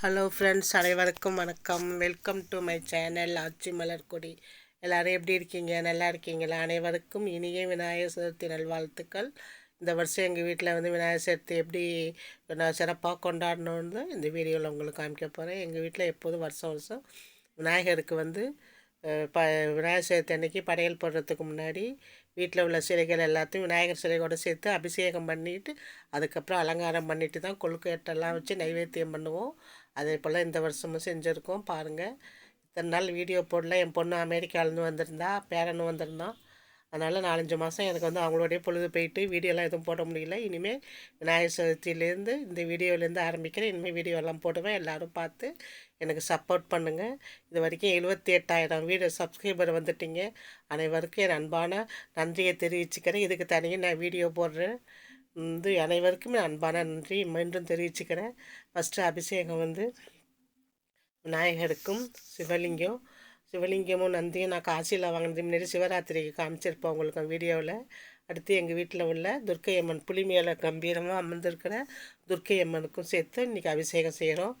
Hello friends, அனைவருக்கும் வணக்கம். Welcome to my channel ஆச்சி மலர்கொடி. எல்லோரும் எப்படி இருக்கீங்க? நல்லா இருக்கீங்களா? அனைவருக்கும் இனிய விநாயகர் சதுர்த்தி நல்வாழ்த்துக்கள். இந்த வருஷம் எங்கள் வீட்டில் விநாயகர் சதுர்த்தி எப்படி நான் சிறப்பாக கொண்டாடணுன்னு இந்த வீடியோவில் உங்களுக்கு காமிக்க போகிறேன். எங்கள் வீட்டில் எப்போதும் வருஷம் வருஷம் விநாயகருக்கு விநாயகர் சதுர்த்தி அன்னைக்கு படையல் போடுறதுக்கு முன்னாடி வீட்டில் உள்ள சிலைகள் எல்லாத்தையும் விநாயகர் சிலையோடு சேர்த்து அபிஷேகம் பண்ணிவிட்டு அதுக்கப்புறம் அலங்காரம் பண்ணிவிட்டு தான் கொழுக்கட்டெல்லாம் வச்சு நைவேத்தியம் பண்ணுவோம். அதே போல் இந்த வருஷமும் செஞ்சுருக்கோம். பாருங்கள், இத்தனை நாள் வீடியோ போடல. என் பொண்ணு அமெரிக்காவிலேருந்து வந்திருந்தா, பேரனும் வந்திருந்தான். அதனால் 4-5 மாதம் எனக்கு அவங்களோடைய பொழுது போயிட்டு வீடியோலாம் எதுவும் போட முடியல. இனிமேல் விநாயகர் சதுர்த்தியிலேருந்து இந்த வீடியோவிலேருந்து ஆரம்பிக்கிறேன். இனிமேல் வீடியோலாம் போடுவேன். எல்லோரும் பார்த்து எனக்கு சப்போர்ட் பண்ணுங்கள். இது வரைக்கும் 78,000 வீடியோ சப்ஸ்கிரைபர் வந்துட்டீங்க. அனைவருக்கும் என் அன்பான நன்றியை தெரிவிச்சுக்கிறேன். இதுக்கு தனியாக நான் வீடியோ போடுறேன். அனைவருக்குமே அன்பான நன்றி மீண்டும் தெரிவிச்சுக்கிறேன். ஃபஸ்ட்டு அபிஷேகம் விநாயகருக்கும் சிவலிங்கமும் நந்தியும் நான் காசியில் வாங்கினது முன்னாடி சிவராத்திரிக்கு காமிச்சிருப்பேன் உங்களுக்கு வீடியோவில். அடுத்து எங்கள் வீட்டில் உள்ள துர்க்கை அம்மன் புலி மேலே கம்பீரமாக அமர்ந்திருக்கிற துர்க்கை அம்மனுக்கும் சேர்த்து இன்றைக்கி அபிஷேகம் செய்கிறோம்.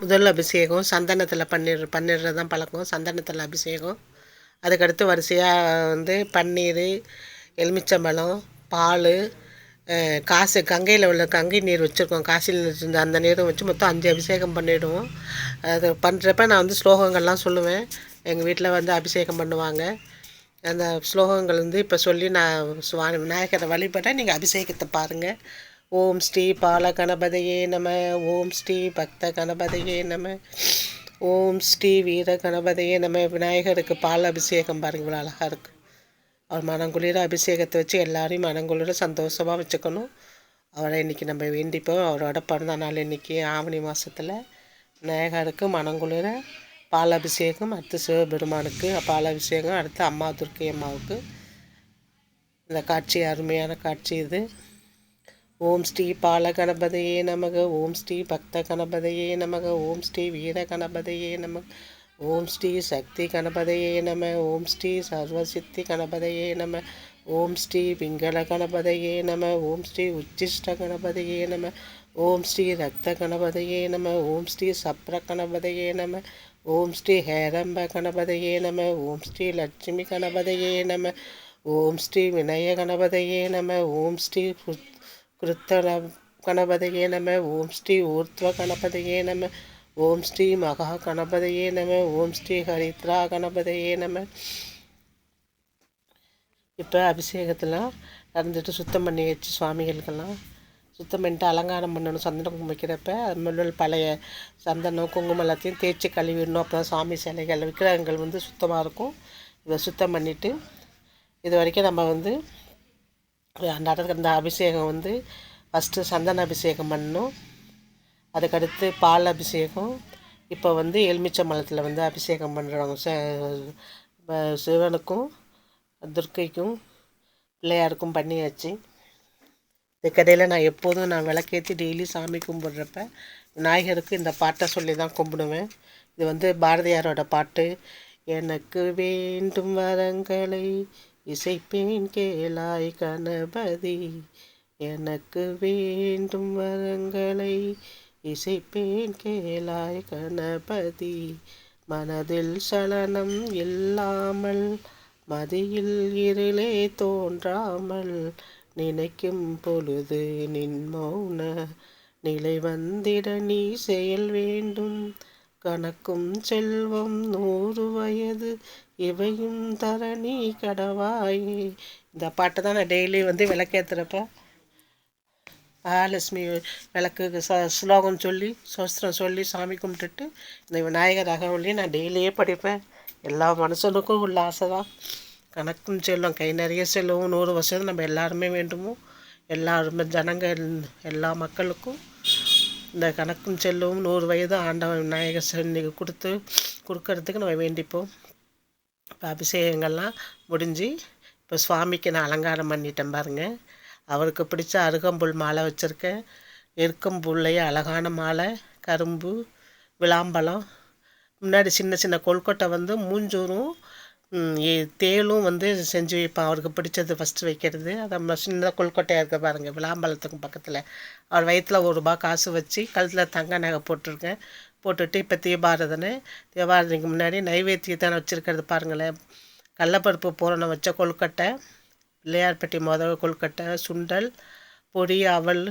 முதல் அபிஷேகம் சந்தனத்தில் பண்ணிடுறது தான் பழக்கம். சந்தனத்தில் அபிஷேகம். அதுக்கடுத்து வரிசையாக பன்னீர், எலுமிச்சம்பழம், பால், காசு கங்கையில் உள்ள கங்கை நீர் வச்சுருக்கோம். காசியில் இருந்த அந்த நீரும் வச்சு மொத்தம் 5 அபிஷேகம் பண்ணிவிடுவோம். அது பண்ணுறப்ப நான் ஸ்லோகங்கள்லாம் சொல்லுவேன். எங்கள் வீட்டில் அபிஷேகம் பண்ணுவாங்க. அந்த ஸ்லோகங்கள் இப்போ சொல்லி நான் விநாயகரை வழிபட நீங்கள் அபிஷேகத்தை பாருங்கள். ஓம் ஸ்ரீ பால கணபதியே நம, ஓம் ஸ்ரீ பக்த கணபதியே நம, ஓம் ஸ்ரீ வீர கணபதியே நம. விநாயகருக்கு பால் அபிஷேகம் பாருங்கள், இவ்வளோ அழகாக இருக்குது. அவர் மனங்குளிர அபிஷேகத்தை வச்சு எல்லாரையும் மனங்குளிர சந்தோஷமாக வச்சுக்கணும். அவரை இன்றைக்கி நம்ம வேண்டிப்போம். அவரோட பிறந்த நாள் இன்றைக்கி ஆவணி மாதத்தில் விநாயகருக்கு மனங்குளிர பால் அபிஷேகம். அடுத்து சிவபெருமானுக்கு பால் அபிஷேகம். அடுத்து அம்மா துர்க்கை அம்மாவுக்கு. இந்த காட்சி அருமையான காட்சி இது. ஓம் ஸ்ரீ பால கணபதியே நமக, ஓம் ஸ்ரீ பக்த கணபதியே நமக, ஓம் ஸ்ரீ வீர கணபதியே நமக, ஓம் ஸ்ரீ சக்தி கணபதியே நம, ஓம் ஸ்ரீ சர்வசித்தி கணபதியே நம, ஓம் ஸ்ரீ பிங்கள கணபதியே நம, ஓம் ஸ்ரீ உச்சிஷ்ட கணபதியே நம, ஓம் ஸ்ரீ ரக்த கணபதியே நம, ஓம் ஸ்ரீ சப்ர கணபதியே நம, ஓம் ஸ்ரீ ஹேரம்ப கணபதியே நம, ஓம் ஸ்ரீ லட்சுமி கணபதியே நம, ஓம் ஸ்ரீ வினய கணபதியே நம, ஓம் ஸ்ரீ கிருத்த கணபதியே நம, ஓம் ஸ்ரீ ஊர்த்வ கணபதியே நம, ஓம் ஸ்ரீ மகா கணபதியே நம, ஓம் ஸ்ரீ ஹரித்ரா கணபதியே நம. இப்போ அபிஷேகத்தெல்லாம் நடந்துட்டு சுத்தம் பண்ணி வச்சு சுவாமிகளுக்கெல்லாம் சுத்தம் பண்ணிட்டு அலங்காரம் பண்ணணும். சந்தனம் குங்குமம் வைக்கிறப்ப அது முதல் பழைய சந்தனம் குங்குமம் எல்லாத்தையும் தேய்ச்சி கழுவிடணும். அப்போ தான் சுவாமி சிலைகள் விக்கிரகங்கள் சுத்தமாக இருக்கும். இதை சுத்தம் பண்ணிவிட்டு இது வரைக்கும் நம்ம நடக்கிற அபிஷேகம் ஃபஸ்ட்டு சந்தன அபிஷேகம் பண்ணணும். அதுக்கடுத்து பால் அபிஷேகம். இப்போ எலுமிச்சம்பழத்தில் அபிஷேகம் பண்ணுறவங்க சிவனுக்கும் துர்க்கைக்கும் பிள்ளையாருக்கும் பண்ணியாச்சு. இதுக்கடையில் நான் எப்போதும் விளக்கேற்றி டெய்லி சாமி கும்பிட்றப்ப விநாயகருக்கு இந்த பாட்டை சொல்லி தான் கும்பிடுவேன். இது பாரதியாரோட பாட்டு. எனக்கு வேண்டும் வரங்களை இசைப்பேன் கேளாய் கணபதி, எனக்கு வேண்டும் வரங்களை இசைப்பேன் கேளாய் கணபதி, மனதில் சலனம் இல்லாமல் மதியில் இருளே தோன்றாமல் நினைக்கும் பொழுது நின் மௌன நிலை வந்திட நீ செயல் வேண்டும், கணக்கும் செல்வம் 100 வயது இவையும் தரணி கடவாயே. இந்த பாட்டை தான் நான் டெய்லி விளக்கேற்றுறப்ப மகாலட்சுமி விளக்குக்கு ஸ்லோகம் சொல்லி சோஸ்திரம் சொல்லி சாமி கும்பிட்டுட்டு இந்த விநாயகர் அகவலியை நான் டெய்லியே படிப்பேன். எல்லா மனுஷனுக்கும் உள்ள ஆசை தான் கணக்கும் செல்லும் கை நிறைய செல்லும் 100 வருஷம் நம்ம எல்லாருமே வேண்டுமோ. எல்லாருமே ஜனங்கள் எல்லா மக்களுக்கும் இந்த கணக்கும் செல்லும் 100 வயது ஆண்டவன் விநாயகர் சன்னிக்கு கொடுக்கறதுக்கு நம்ம வேண்டிப்போம். இப்போ அபிஷேகங்கள்லாம் முடிஞ்சு இப்போ சுவாமிக்கு நான் அலங்காரம் பண்ணிட்டேன் பாருங்கள். அவருக்கு பிடிச்ச அருகம்புல் மாலை வச்சுருக்கேன். எருக்கம்புல்லையே அழகான மாலை, கரும்பு, விளாம்பழம், முன்னாடி சின்ன சின்ன கொழுக்கட்டை மூஞ்சூரும் தேளும் வந்து செஞ்சு வைப்பேன். அவருக்கு பிடிச்சது ஃபஸ்ட்டு வைக்கிறது. அதை சின்னதாக கொழுக்கட்டையாக இருக்க பாருங்கள், விளாம்பழத்துக்கும் பக்கத்தில். அவர் வயிற்றில் ₹1 காசு வச்சு கழுத்தில் தங்க நகை போட்டிருக்கேன். போட்டுட்டு இப்போ தீபாரதனைக்கு முன்னாடி நைவேத்தியத்தை வச்சுருக்கிறது பாருங்களேன். கடலப்பருப்பு பூரணம் வச்ச கொழுக்கட்டை, பிள்ளையார்பட்டி கொழுக்கட்டை, சுண்டல், பொரி, அவல்,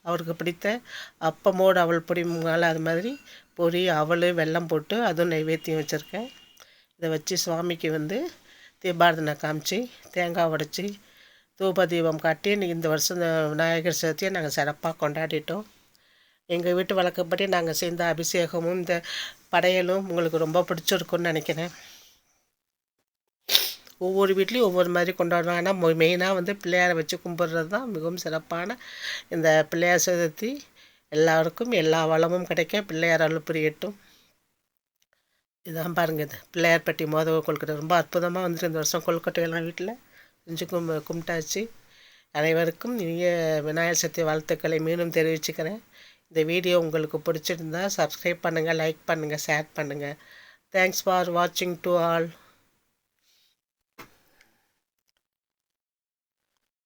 அவருக்கு பிடித்த அப்பமோடு அவல் பொடி அது மாதிரி பொரி, அவல், வெல்லம் போட்டு அதுவும் நைவேத்தியம் வச்சுருக்கேன். இதை வச்சு சுவாமிக்கு வந்து தீபாரதனை காமிச்சு தேங்காய் உடைச்சி தூப தீபம் காட்டி இந்த வருஷம் விநாயகர் சதுர்த்தியை நாங்கள் சிறப்பாக கொண்டாடிட்டோம். எங்கள் வீட்டு வழக்கப்படி நாங்கள் செய்த அபிஷேகமும் இந்த படையலும் உங்களுக்கு ரொம்ப பிடிச்சிருக்குன்னு நினைக்கிறேன். ஒவ்வொரு வீட்லேயும் ஒவ்வொரு மாதிரி கொண்டாடுவோம். ஆனால் மெயினாக வந்து பிள்ளையாரை வச்சு கும்பிட்றது தான் மிகவும் சிறப்பான இந்த பிள்ளையார் சதுர்த்தி. எல்லாருக்கும் எல்லா வளமும் கிடைக்க பிள்ளையார் அருள் புரியட்டும். இதான் பாருங்கள், இது பிள்ளையார்பட்டி கொழுக்கட்டை ரொம்ப அற்புதமாக வந்துட்டு இந்த வருஷம் கொழுக்கட்டையெல்லாம் வீட்டில் செஞ்சு கும்பிட்டாச்சு. அனைவருக்கும் இனிய விநாயகர் சதுர்த்தி வாழ்த்துக்களை மீண்டும் தெரிவிச்சுக்கிறேன். இந்த வீடியோ உங்களுக்கு பிடிச்சிருந்தா சப்ஸ்கிரைப் பண்ணுங்கள், லைக் பண்ணுங்கள், ஷேர் பண்ணுங்கள். தேங்க்ஸ் ஃபார் வாட்சிங் டு ஆல்.